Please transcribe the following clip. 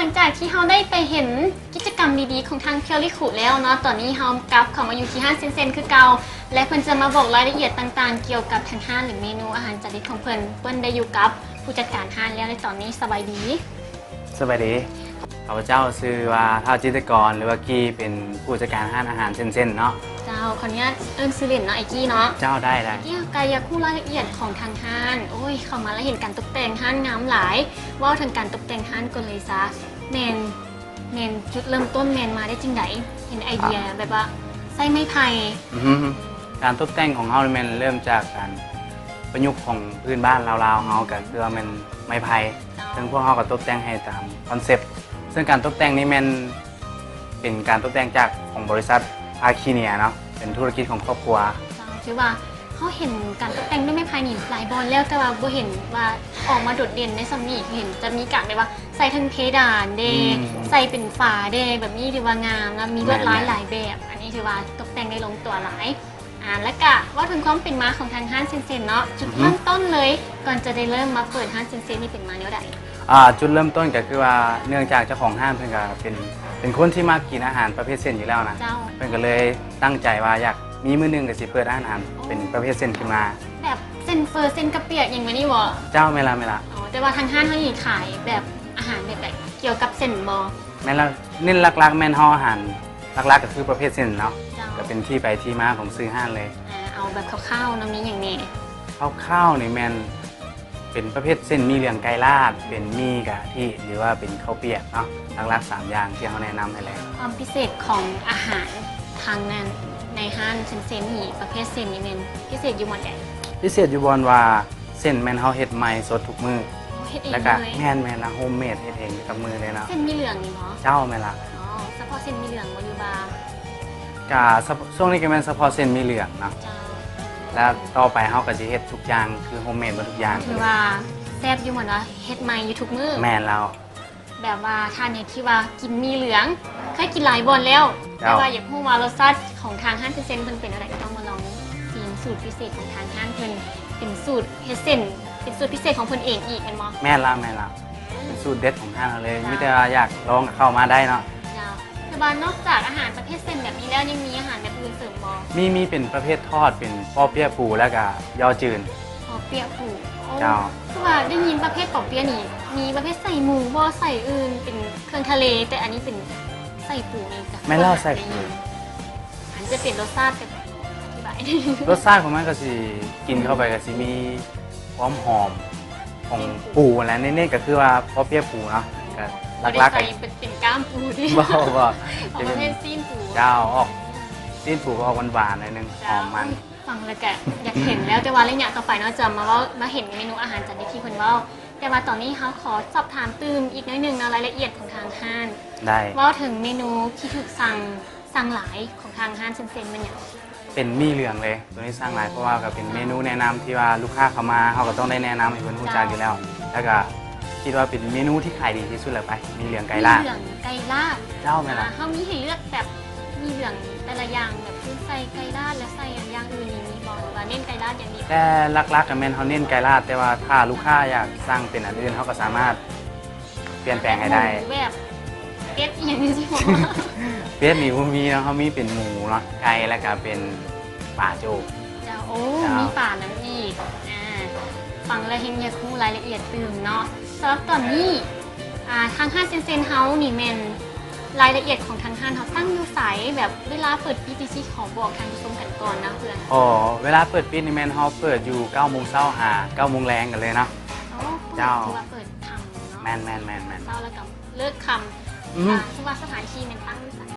งจากที่เราได้ไปเห็นกิจกรรมดีๆของทางเพียวริคุแล้วเนาะตอนนี้เรากลับเข้ามาอยู่ที่ห้างเซนคือเก่าและเพิ่นจะมาบอกรายละเอียดต่างๆ เกี่ยวกับทางห้างหรือเมนูอาหารจานเด็ดของเพิ่นได้อยู่กับผู้จัดการห้างแล้วในตอนนี้สบายดี สวัสดีข้าพเจ้าชื่อว่าเท่าจิตรกรหรือว่ากี้เป็นผู้จัดการห้างอาหารเส้นๆเนาะเจ้าขออนุญาตเอิ้นซื้อเหรียญเนาะไอ้กี้เนาะ เจ้าได้ กี้กายอยากคู่รายละเอียดของทางห้างโอ้ยเข้ามาแล้วเห็นการตกแต่งห้างงามหลายว่าถึงการตกแต่งห้างก่อนเลยซะแมนจุดเริ่มต้นแมนมาได้จริงไหนเห็นไอเดียแบบว่าใส่ไม้ไผ่ การตกแต่งของเรามันเริ่มจากการประยุกต์ของพื้นบ้านลาวๆเราก็คือว่ามันไม้ไผ่ซึ่งพวกเราก็ตกแต่งให้ตามคอนเซปต์ซึ่งการตกแต่งนี้มันเป็นการตกแต่งจากของบริษัทอาคีเนียเนาะเป็นธุรกิจของครอบครัวคือว่าเขาเห็นการตกแต่งด้วยไม้ไผ่นี่หลายบอลแล้วแต่ว่าบ่เห็นว่าออกมาโดดเด่นในซัมนี่เห็นจะมีการแบบว่าใส่ทั้งเพดานเดใส่เป็นฝาเดแบบนี้ถือว่างามแล้วมีลวดลายหลายแบบอันนี้ถือว่าตกแต่งได้ลงตัวหลายและก็ว่าถึงความเป็นมาของทางห้างเซนเนาะจุดเริ่มต้นเลยก่อนจะได้เริ่มมาเปิดห้างเซนนี่เป็นมาแนวใดจุดเริ่มต้นก็คือว่าเนื่องจากเจ้าของห้างเพิ่นก็เป็นคนที่มากินอาหารประเภทเส้นอยู่แล้วนะเพิ่นก็เลยตั้งใจว่าอยากมีมื้อนึงก็สิเปิดร้านอาหารเป็นประเภทเส้นขึ้นมาแบบเส้นเฟอร์เส้นกระเปียกอย่างนี้บ่เจ้าไม่ละแต่ว่าทางห้างเขาขายแบบอาหารแบบเกี่ยวกับเส้นบ่แม่นละเน้นหลักๆแม่นเฮาอาหารหลักๆก็คือประเภทเส้นเนาะก็เป็นที่ไปที่มาของซื้อห้างเลยเอาแบบคร่าวๆน้ำนี้อย่างนี้ข้าวนี่แม่นเป็นประเภทเส้นมีเหลืองไก่ลาดเป็นมีกะทิหรือว่าเป็นข้าวเปียกเนาะหลักๆ3อย่างที่เขาแนะนำให้แล้วความพิเศษของอาหารทางนั้นในห้างเซนนี่ประเภทเส้นนี่แม่นพิเศษอยู่หมดแหละพิเศษอยู่บอนว่าเส้นแม่นเฮาเฮ็ดใหม่สดทุกมื้อแล้วก็แม่นละโฮมเมดเฮ็ดเองกับมือเลยเนาะเส้นมีเหลืองนี่เหรอเจ้าแม่นละเฉพาะเส้นมีเหลืองบ่อยู่บาก็ช่วงนี้ก็แม่นเฉพาะเส้นมีเหลืองเนาะแล้วต่อไปเฮาก็สิเฮ็ดทุกอย่างคือโฮมเมดหมดทุกอย่างคือว่าแซ่บอยู่หมดว่าเฮ็ดใหม่อยู่ทุกมื้อแม่นแล้วแบบว่าท่านเนี่ยที่ว่ากินมีเหลืองเคยกินหลายบอนแล้วแต่ว่าอยากรู้ว่ารสชาติของทางห้างเซนเพิ่นเป็นอะไรก็ต้องมาลองชิมสูตรพิเศษของทางห้างเพิ่นเป็นสูตรเฮ็ดเส้นเป็นสูตรพิเศษของเพิ่นเองอีกแม่นบ่แม่นละเป็นสูตรเด็ดของห้างเราเลยมีแต่อยากลองเข้ามาได้เนาะแต่ว่านอกจากอาหารประเภทเส้นแบบนี้แล้วยังมีอาหารแบบอื่นเสริมบ่มีเป็นประเภททอดเป็นปอเปี๊ยะปูแล้วก็ยอจืนปอเปี๊ยะปูคือว่าได้ยินประเภทปอเปี๊ยะนี่มีประเภทใส่หมูบ่ใส่อื่นเป็นเครื่องทะเลแต่อันนี้เป็นใส่ปูนี่จ้ะไม่ล่าใส่ปูอันจะเป็นรสชาติแบบอธิบายรสชาติของมันก็สิกินเข้าไปก็สิมีความหอมของปูแล้วเน้นๆก็คือว่าปอเปี๊ยะปูเนาะก็หลักๆเป็นก้ามปูที่บ่จะเป็นซีนปูเจ้าออกซีนปูก็ออกหวานๆหน่อยนึงหอมมันฟังแล้วแกอยากเห็นแล้วแต่ว่าระยะต่อไปเนาะจะมาเห็นเมนูอาหารจานที่เพิ่นว่าแต่ว่าตอนนี้เขาขอสอบถามตื่มอีกนิดนึงนะรายละเอียดของทางห้างได้ว่าถึงเมนูที่ถูกสั่งหลายของทางห้างเซนมันเนี่ยเป็นมีเหลืองเลยตัวนี้สร้างหลายเพราะว่าก็เป็นเมนูแนะนำที่ว่าลูกค้าเข้ามาเขาก็ต้องได้แนะนำให้เพิ่นรู้จักอยู่แล้วแล้วก็คิดว่าเป็นเมนูที่ขายดีที่สุดเลยไปมีเหลืองไก่ลาดมีเหลืองไก่ลาดเจ้าไหมล่ะเขามีให้เลือกแบบมีเหลืองแต่ละอย่างแบบคือใส่ไก่ลาดและใส่อย่างอื่นมีบอกว่าเน้นไก่ลาดอย่างนี้แต่ลักๆกับแมนเขาเน้นไก่ลาดแต่ว่าถ้าลูกค้าอยากสั่งเป็นอันอื่นเขาก็สามารถเปลี่ยนแปลงให้ได้แบบเป็ดอย่างนี้ใช่ไหมเป็ดนี่มีนะเขามีเป็นหมูเนาะไก่แล้วก็เป็นป่าโจกโอ้มีป่านั้นอีกฟังแล้วเห็นอยากรู้รายละเอียดตื่นเนาะสำหรับตอนนี้ทางห้างเซนเฮานี่แมนรายละเอียดของทางห้างเขาตั้งอยู่ใสแบบเวลาเปิดปีที่ซีของบอกทางผู้ชมกันก่อนนะเพื่อนเวลาเปิดปีนี่แมนเขาเปิดอยู่9 โมงเช้าหา9 โมงแรงกันเลยเนาะเจ้าเปิดทำเนาะแมนเช้าแล้วกับเลิกคำคือว่าสถานที่มันตั้งอยู่ใส